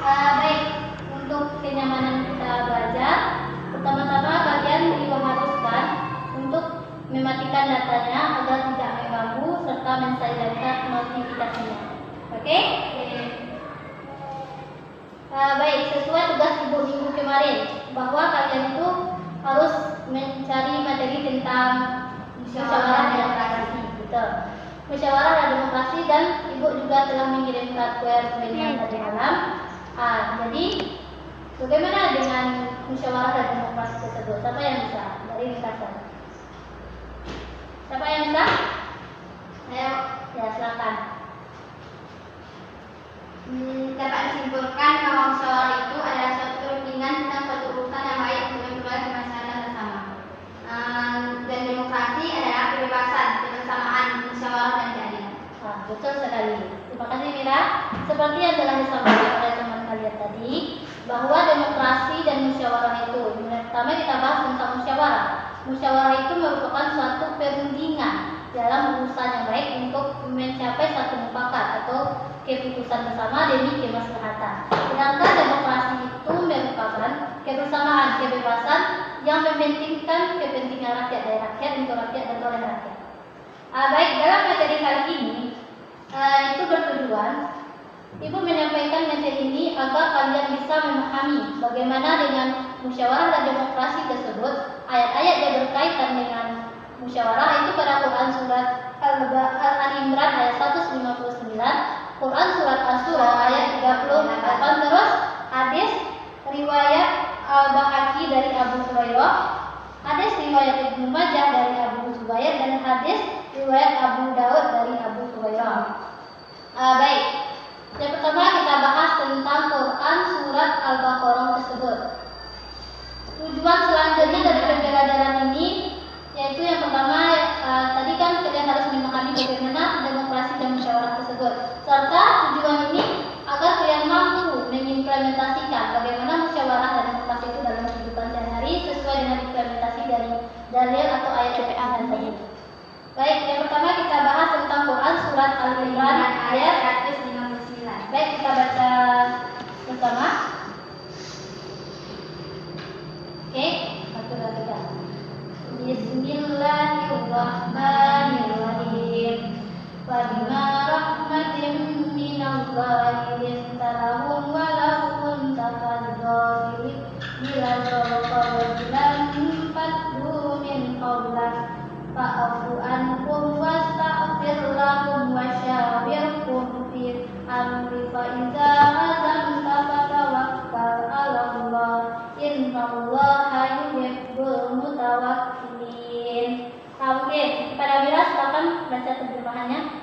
Baik, untuk kenyamanan kita belajar, pertama-tama kalian diharuskan untuk mematikan datanya agar tidak mengganggu serta mensilentkan notifikasinya. Oke? Baik, sesuai tugas ibu minggu kemarin bahwa kalian itu harus mencari materi tentang musyawarah dan demokrasi. Betul. Musyawarah dan demokrasi, dan ibu juga telah mengirimkan kuesioner tadi malam. Jadi bagaimana dengan musyawarah dan demokrasi tersebut? Siapa yang bisa? Dari ringkasan. Siapa yang bisa? Ayo, ya silakan. Dapat disimpulkan bahwa musyawarah itu adalah suatu kepentingan tentang suatu urusan yang baik untuk memperoleh kemaslahatan bersama. Dan demokrasi adalah kebebasan, kebersamaan, musyawarah dan keadilan. Betul sekali. Terima kasih Mira. Seperti yang telah disampaikan oleh teman kalian tadi, bahwa demokrasi dan musyawarah itu, pertama kita bahas tentang musyawarah. Musyawarah itu merupakan suatu perundingan dalam urusan yang baik untuk mencapai satu mufakat atau keputusan bersama demi kemaslahatan. Sedangkan demokrasi itu merupakan kebersamaan, kebebasan yang mementingkan kepentingan rakyat dari rakyat untuk rakyat dan oleh rakyat. Baik, dalam materi kali ini itu bertujuan ibu menyampaikan materi ini agar kalian bisa memahami bagaimana dengan musyawarah dan demokrasi tersebut, ayat-ayat yang berkaitan dengan musyawarah itu pada Quran surat Al-Imran ayat 159, Quran surat Asy-Syura ayat 38, terus hadis riwayat Al-Bahaqi dari Abu Hurairah, hadis riwayat Ibnu Majah dari Abu Zubair, dan hadis riwayat Abu Daud dari Abu Hurairah. Baik, yang pertama kita bahas tentang Quran surat Al-Baqarah tersebut. Tujuan selanjutnya dari pembelajaran ini yaitu yang pertama, tadi kan kalian harus memahami bagaimana demokrasi dan musyawarah tersebut, serta tujuan ini agar kalian mampu mengimplementasikan bagaimana musyawarah dan demokrasi itu dalam kehidupan sehari-hari sesuai dengan implementasi dari dalil atau ayat CPA tadi. Baik, yang pertama kita bahas tentang Quran surat Al-Imran ayat 159. Baik, kita baca bersama. Oke, 1, 2, 3. Bismillahirrahmanirrahim. Wa bima rahmatin minallahi linta lahum wa law kunta fadhdha bila rajulan faddu min qawlak fa'fu anhum wastaghfir lahum wasyawirhum fil amri fa idza azamta fatawakkal 'ala Allah innallaha yuhibbul mutawakkilin. Oke, kepada Mira silakan baca terjemahannya.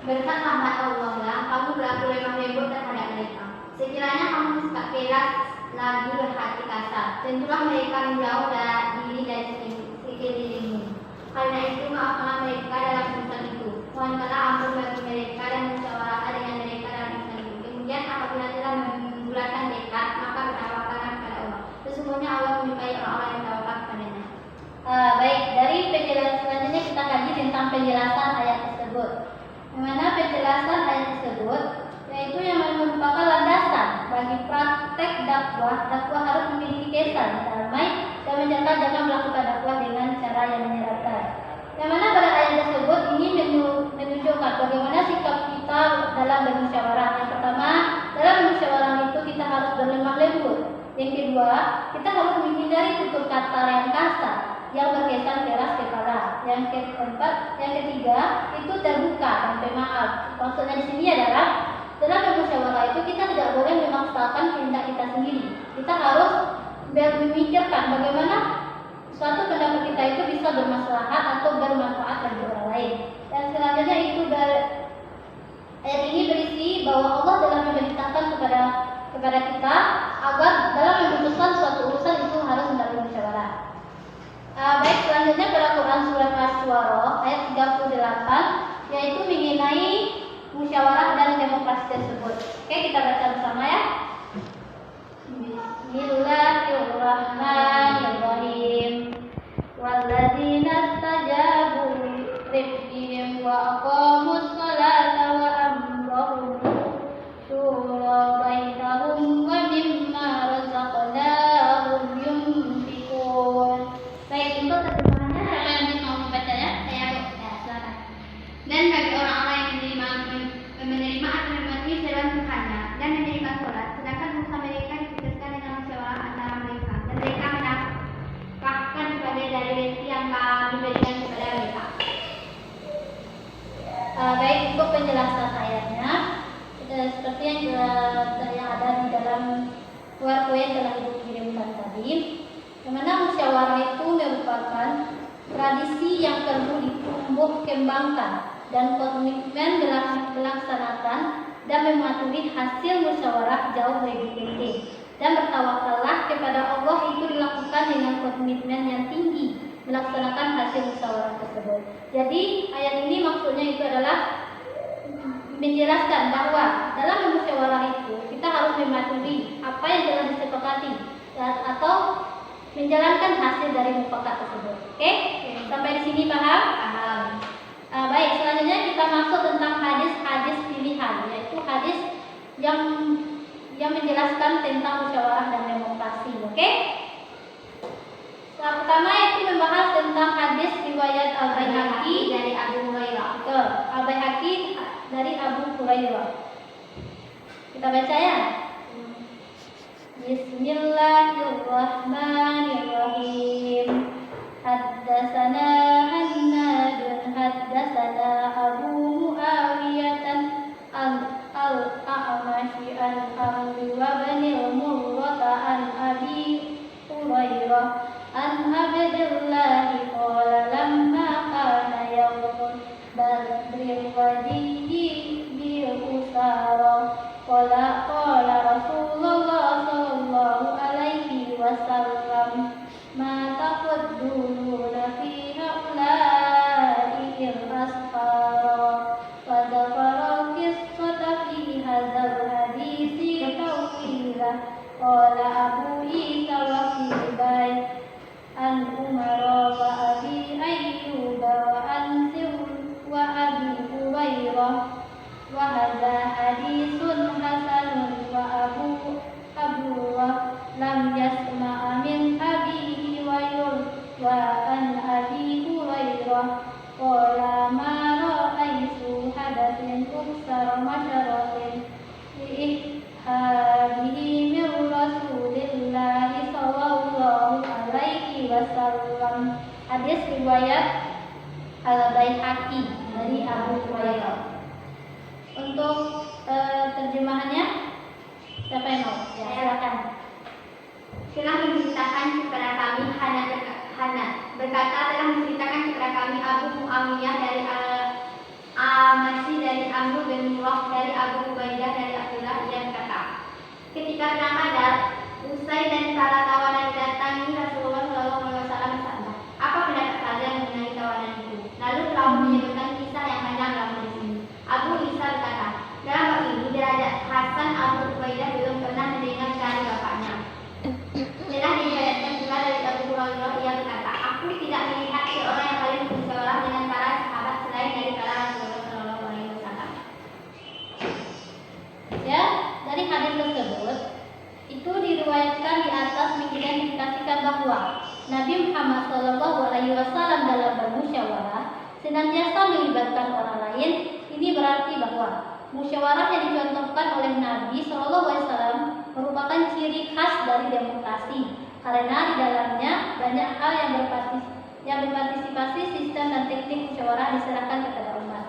Berkat rahmat Allah lah kamu berlaku lemah lembut terhadap mereka. Sekiranya kamu bersikap keras lagi berhati kasar, tentulah mereka menjauh diri dari sekelilingmu. Karena itu maafkanlah mereka dalam urusan itu. Mohonkanlah ampun bagi mereka dan musyawarahlah dengan mereka dalam urusan itu. Kemudian apabila telah membulatkan tekad, maka bertawakallah kepada Allah. Sesungguhnya Allah menyukai orang-orang yang tawakal kepadanya. Baik, dari penjelasan selanjutnya kita kaji tentang penjelasan ayat tersebut. Yang mana penjelasan ayat tersebut yaitu yang merupakan landasan bagi praktek dakwah. Dakwah harus memiliki kesan damai dan menjaga jangan melakukan dakwah dengan cara yang menyeramkan. Yang mana pada ayat tersebut ini menunjukkan bagaimana sikap kita dalam bermusyawarah. Yang pertama, dalam bermusyawarah itu kita harus berlemah lembut. Yang kedua, kita harus menghindari tutur kata yang kasar yang berkesan keras kepala. Yang keempat, yang ketiga itu terbuka dan pemaaf. Maksudnya di sini adalah dalam bermusyawarah itu kita tidak boleh memaksakan kehendak kita sendiri. Kita harus memikirkan bagaimana suatu pendapat kita itu bisa bermaslahat atau bermanfaat bagi orang lain. Dan selanjutnya itu dari ayat ini berisi bahwa Allah telah memerintahkan kepada kita agar dalam memutuskan suatu urusan itu harus melalui musyawarah. Baik, selanjutnya pada Quran surat Asy-Syu'ara ayat 38 yaitu mengenai musyawarah dan demokrasi tersebut. Oke, kita baca bersama ya. Bismillahirrahmanirrahim. Walladzina istajabu lirabbihim wa aqamus salata wa amrahum syura yang ada di dalam kue yang telah Ibu kirimkan tadi. Yang mana musyawarah itu merupakan tradisi yang perlu ditumbuh kembangkan dan komitmen melaksanakan dan mematuhi hasil musyawarah jauh lebih penting. Dan bertawakallah kepada Allah itu dilakukan dengan komitmen yang tinggi melaksanakan hasil musyawarah tersebut. Jadi ayat ini maksudnya itu adalah menjelaskan bahwa dalam musyawarah itu kita harus mematuhi apa yang telah disepakati atau menjalankan hasil dari mufakat tersebut. Oke? Sampai di sini paham? Paham. Baik, selanjutnya kita masuk tentang hadis-hadis pilihan, yaitu hadis yang menjelaskan tentang musyawarah dan demokrasi. Oke? Yang pertama itu membahas tentang hadis riwayat Al-Baihaqi dari Abu Hurairah. Betul, Al-Baihaqi dari Abu Hurairah. Kita baca ya. Bismillahirrahmanirrahim. Haddatsana Hannadun haddatsana Abu Muawiyah al-A'mashi an-Amri wa Bani Murrah an Abi Hurairah an Abdullah qala lamma kana yawmul badri wadihi bi usara qala Rasulullah sallallahu alaihi wasallam ma taqadduna fi haula'i al-asfara wa dzakara qissata fi hadzal hadisi tawila qala Abu Isa wa fi bait an Umar wa Abi Ayyub wa an wa Abi Hurairah wa hadza hadisun hasanun wa Abu Abdullah lam yasma'a min abihi wa an Abi Hurairah qala ma ra'aytu hadatsin uksar masyaratin hadihi min Rasulillahi sallallahu alaihi wasallam. Hadis riwayat Al-Baihaqi dari Abu Hurairah. Untuk terjemahannya siapa yang mau? Ya, silakan. Telah menceritakan kepada kami Hana berkata telah menceritakan kepada kami Abu Muawiyah dari Al-Amasi dari Amr bin Murrah dari Abu Ubaidah dari Abdullah yang berkata, ketika perang Badar, usai dan para tawanan didatangi Rasulullah SAW bersabda, apa pendapat kalian mengenai tawanan itu? Lalu telah menyebutkan kisah yang panjang dalam hadis ini. Abu Isa berkata, dalam bab ini derajat Hasan Abu Ubaidah belum pernah mendengar dari bapaknya. Telah diriwayatkan pula dari Abu Hurairah ia berkata, aku tidak melihat seorang yang paling bermusyawarah dengan para sahabat selain dari para Rasulullah Shallallahu Alaihi Wasallam. Ya, dari hadis tersebut itu diriwayatkan di atas mengidentifikasikan bahwa Nabi Muhammad Shallallahu Alaihi Wasallam dalam bermusyawarah senantiasa melibatkan orang lain. Ini berarti bahwa musyawarah yang dicontohkan oleh Nabi Shallallahu Alaihi Wasallam merupakan ciri khas dari demokrasi karena di dalamnya banyak hal yang berpartisipasi sistem dan teknik musyawarah diserahkan kepada umat.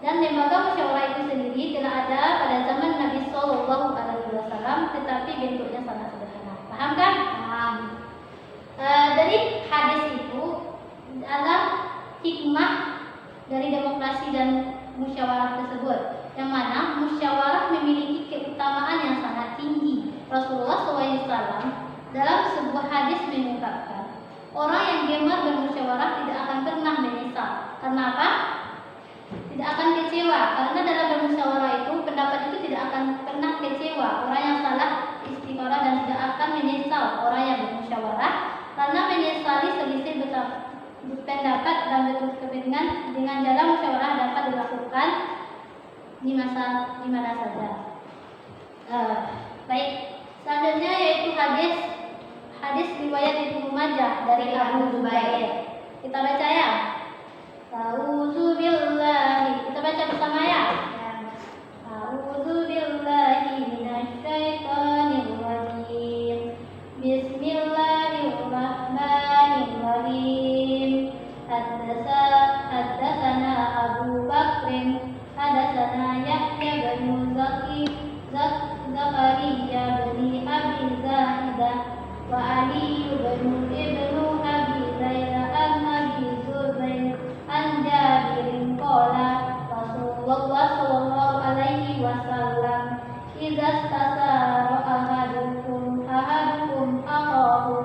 Dan lembaga musyawarah itu sendiri telah ada pada zaman Nabi Shallallahu Alaihi Wasallam, tetapi bentuknya sangat sederhana. Paham kan? Paham. Dari hadis itu adalah hikmah dari demokrasi dan musyawarah tersebut, yang mana musyawarah memiliki keutamaan yang sangat tinggi. Rasulullah SAW dalam sebuah hadis mengungkapkan, orang yang gemar bermusyawarah tidak akan pernah menyesal. Karena apa? Tidak akan kecewa, karena dalam bermusyawarah itu pendapat itu tidak akan pernah kecewa. Orang yang salah istiqorah dan tidak akan menyesal orang yang bermusyawarah, karena menyesali selisih pendapat dan bentuk kepentingan dengan jalan musyawarah dapat dilakukan di mana saja. Baik, selanjutnya yaitu hadis riwayat Ibnu Majah dari Abu Zubair. Kita baca ya. A'udzu billahi. Kita baca bersama ya. A'udzu billahi minasyaitonir rajim. Bismillahirrahmanirrahim. Haddatsana Abu Bakrin haddatsana Yahya bin Zakir Zakaria bin Abi Zahidah wa Ali bin Ibnu Abi Zaida an Abi Zubair an Jabirin qala Rasulullah sallallahu alaihi wasallam idza istasara ahadukum akhahu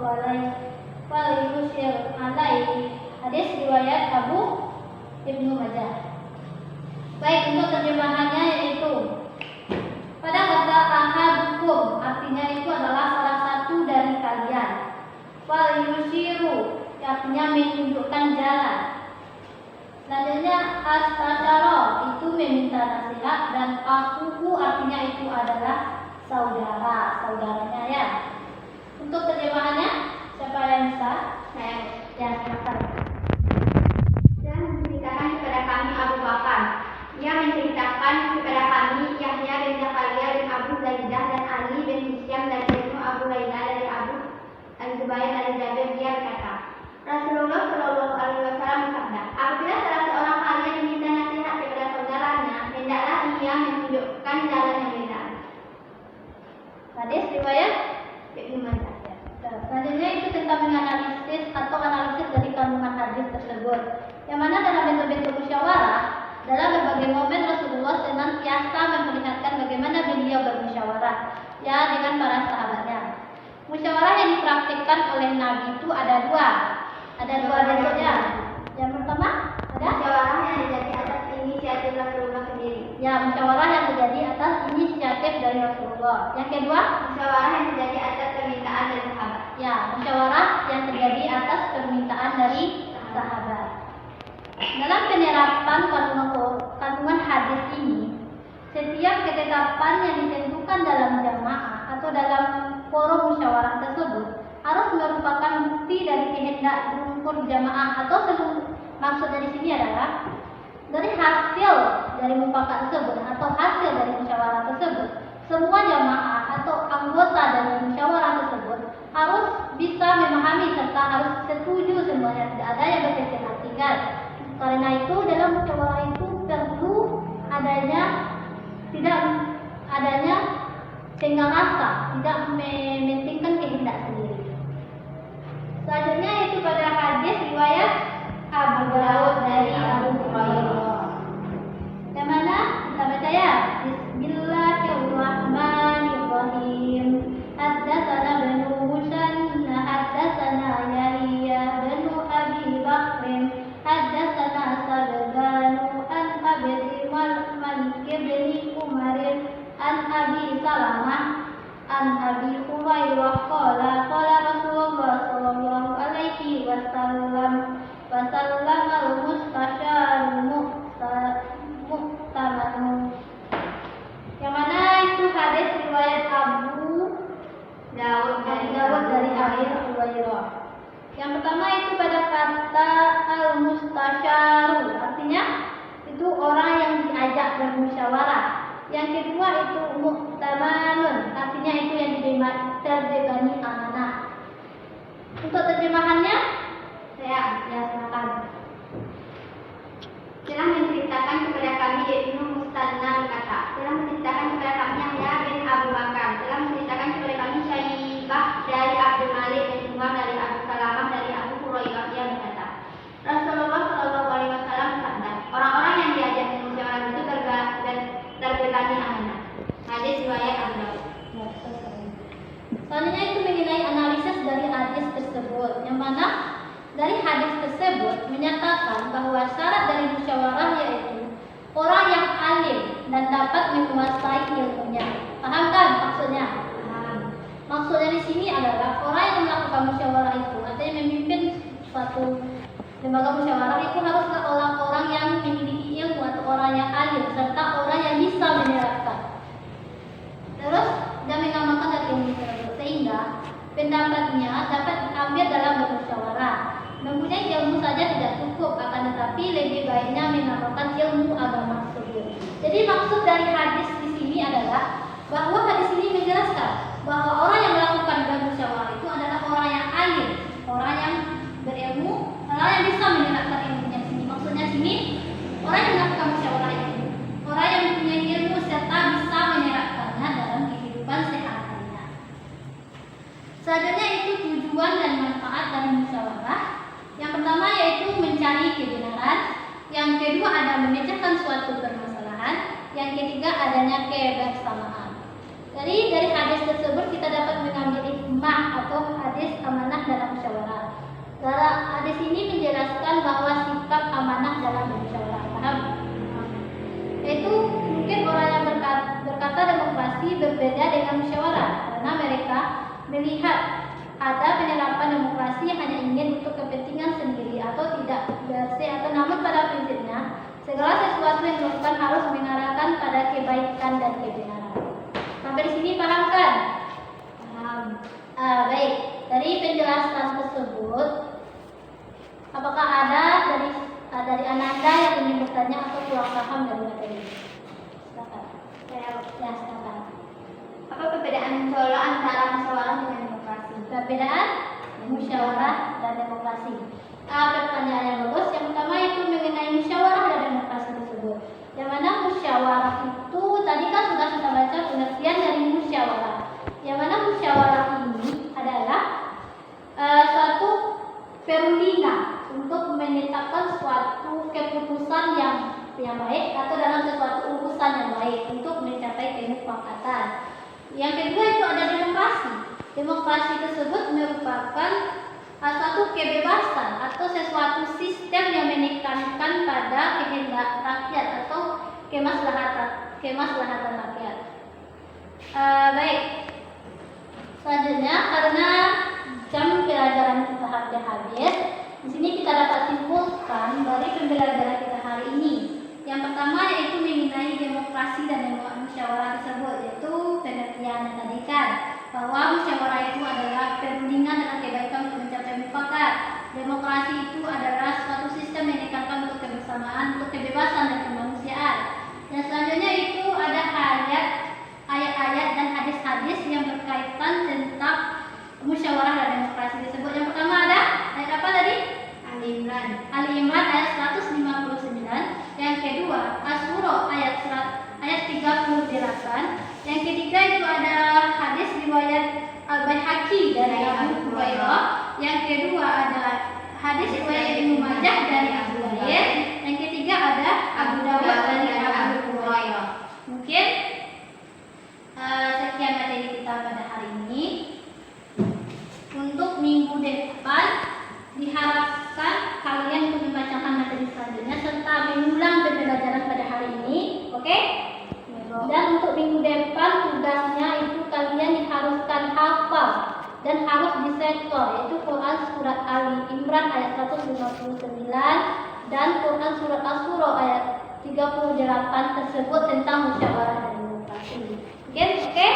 falyushir alaihi. Hadis riwayat Abu Ibnu Majah. Baik, untuk terjemahannya yaitu pada kata ahadukum artinya itu adalah salah satu dari kalian. Falyushiru artinya menunjukkan jalan. Selanjutnya astasyara itu meminta nasihat dan akuku artinya itu adalah saudaranya ya. Untuk terjemahannya siapa yang bisa? Saya Ya, silakan. dan menceritakan kepada kami Abu Bakar. Ia menceritakan kepada kami Yahya bin Zakaria bin Abu Zaidah dan Ali bin Hisyam dari Ibnu Abu Laila dari Abu Zubair dari Jabir. Dia berkata, Rasulullah Shallallahu Alaihi Wasallam bersabda, apabila salah seorang kalian meminta nasihat kepada saudaranya, hendaklah ia menunjukkan jalan yang benar. Hadis riwayat Ibnu Majah. selanjutnya itu tentang menganalisis atau analisis dari kandungan hadis tersebut, yang mana dalam bentuk-bentuk musyawarah dalam berbagai momen Rasulullah senantiasa memperlihatkan bagaimana beliau bermusyawarah ya dengan para sahabatnya. Musyawarah yang dipraktikkan oleh Nabi itu ada dua bentuknya. Yang pertama ada Musyawarah yang terjadi atas inisiatif Rasulullah sendiri. ya musyawarah yang terjadi atas inisiatif dari Rasulullah. Yang kedua Musyawarah yang terjadi atas permintaan dari sahabat. ya musyawarah yang terjadi atas permintaan dari sahabat. Dalam penerapan kandungan hadis ini, setiap ketetapan yang ditentukan dalam jamaah atau dalam forum musyawarah tersebut harus merupakan bukti dari kehendak rukun jamaah atau maksudnya di sini adalah dari hasil dari mufakat tersebut atau hasil dari musyawarah tersebut. Semua jamaah atau anggota dari musyawarah tersebut harus bisa memahami serta harus setuju semuanya, tidak ada yang berkecil hati kan. Karena itu dalam musyawarah itu perlu tidak adanya tenggang rasa, tidak mementingkan kehendak sendiri. Selanjutnya itu pada hadis riwayat Abu Daud dari Abu Hurairah. Yang mana kita baca ya. Bismillahirrahmanirrahim. Haddatsana Banu Musanna haddatsana Yahya bin Abi Bakr haddatsana Sabanu an Abi Malik bin Umar an Abi Salamah an Abi Hurairah qala Rasulullah sallallahu alaihi wasallam al-mustasyar mu'taman. Yang mana itu hadis riwayat Abu Dawud dari Abi Hurairah. Yang pertama itu pada kata al-mustasyaru, artinya itu orang yang diajak bermusyawarah. Yang kedua itu mu'tamanun, artinya itu yang terbebani amanah. Untuk terjemahannya Saya silakan. telah menceritakan kepada kami Ibnu Musanna berkata, telah menceritakan kepada kami Yahya bin Abu Bakar, telah menceritakan kepada kami Syaibah dari Abdul Malik bin Umar dari Abu Salamah dari Abu Hurairah. Dia berkata, Rasulullah Shallallahu Alaihi Wasallam bersabda, orang-orang yang diajak bermusyawarah itu terbebani amanah. Hadis riwayat Abu Dawud. Selanjutnya itu mengenai analisis dari hadis tersebut, yang mana dari hadis tersebut menyatakan bahwa syarat dari musyawarah yaitu orang yang alim dan dapat menguasai ilmunya. Paham kan maksudnya? Maksudnya di sini adalah orang yang melakukan musyawarah itu atau yang memimpin suatu lembaga musyawarah itu haruslah orang-orang yang memiliki ilmu atau orang yang alim serta orang yang bisa menerapkan. Terus dan mengamalkan dari ilmu tersebut sehingga pendapatnya dapat diambil dalam bermusyawarah. Mempunyai ilmu saja tidak cukup, akan tetapi lebih baiknya mengamalkan ilmu agama tersebut. Jadi maksud dari hadis di sini adalah bahwa hadis ini menjelaskan bahwa orang yang melakukan bermusyawarah itu adalah orang yang alim, orang yang berilmu, orang yang bisa menerapkan ilmunya sini. Maksudnya sini orang yang melakukan musyawarah itu orang yang mempunyai ilmu serta bisa menerapkannya Yang ketiga adanya kebersamaan. Dari hadis tersebut kita dapat mengambil hikmah atau hadis amanah dalam musyawarah. Dalam hadis ini menjelaskan bahwa sikap amanah dalam bermusyawarah. Paham? Yaitu mungkin orang yang berkata demokrasi berbeda dengan musyawarah karena mereka melihat ada penyerapan demokrasi yang hanya ingin untuk kepentingan sendiri atau tidak bersih atau namun pada prinsipnya segala sesuatu yang dilakukan harus mengarahkan pada kebaikan dan kebenaran. Sampai di sini paham kan? Paham. Baik, dari penjelasan tersebut, apakah ada dari Ananda yang ingin bertanya atau kurang paham dari materi? Silakan. Ya, silakan. Apa perbedaan musyawarah antara musyawarah dengan demokrasi? Perbedaan musyawarah dan demokrasi. Pertanyaan yang bagus. Yang pertama itu mengenai musyawarah dan demokrasi tersebut. Yang mana musyawarah itu tadi kan sudah kita baca pengertian dari musyawarah. Yang mana musyawarah ini adalah suatu perundingan untuk menetapkan suatu keputusan yang baik atau dalam sesuatu urusan yang baik untuk mencapai kesepakatan. Yang kedua itu ada demokrasi. Demokrasi tersebut merupakan suatu kebebasan atau sesuatu sistem yang menekankan pada kehendak rakyat atau kemaslahatan rakyat. Baik. Selanjutnya karena jam pelajaran kita sudah habis, di sini kita dapat simpulkan dari pembelajaran kita hari ini. Yang pertama yaitu mengenai demokrasi dan musyawarah tersebut, yaitu pengertian yang tadi kan bahwa musyawarah itu adalah perundingan dengan kebaikan untuk mencapai mufakat. Demokrasi itu adalah suatu sistem yang menekankan untuk kebersamaan, untuk kebebasan dan kemanusiaan. Dan selanjutnya itu ada ayat-ayat dan hadis-hadis yang berkaitan tentang musyawarah dan demokrasi tersebut. Yang pertama ada ayat apa tadi? Ali Imran ayat 159. Yang kedua Asy-Syura ayat 38. Yang ketiga itu ada hadis riwayat Al-Baihaqi dari Abu Hurairah. Yang kedua ada hadis riwayat Ibnu Majah dari Abu Hurairah. Yang ketiga ada Abu Dawud dari Abu Hurairah. Mungkin sekian materi kita pada hari ini. Untuk minggu depan diharapkan kalian untuk membacakan materi selanjutnya serta mengulang pembelajaran pada hari ini, oke? Dan untuk minggu depan tugasnya itu kalian diharuskan hafal dan harus disetor, yaitu Quran surat Ali Imran ayat 159 dan Quran surat Asy-Syura ayat 38 tersebut tentang musyawarah dan demokrasi. Oke?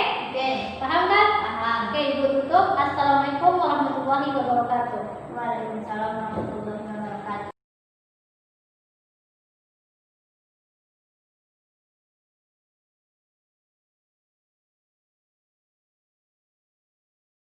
Paham kan? Paham. Oke, ibu tutup. Assalamualaikum warahmatullahi wabarakatuh. Waalaikumsalam warahmatullahi wabarakatuh.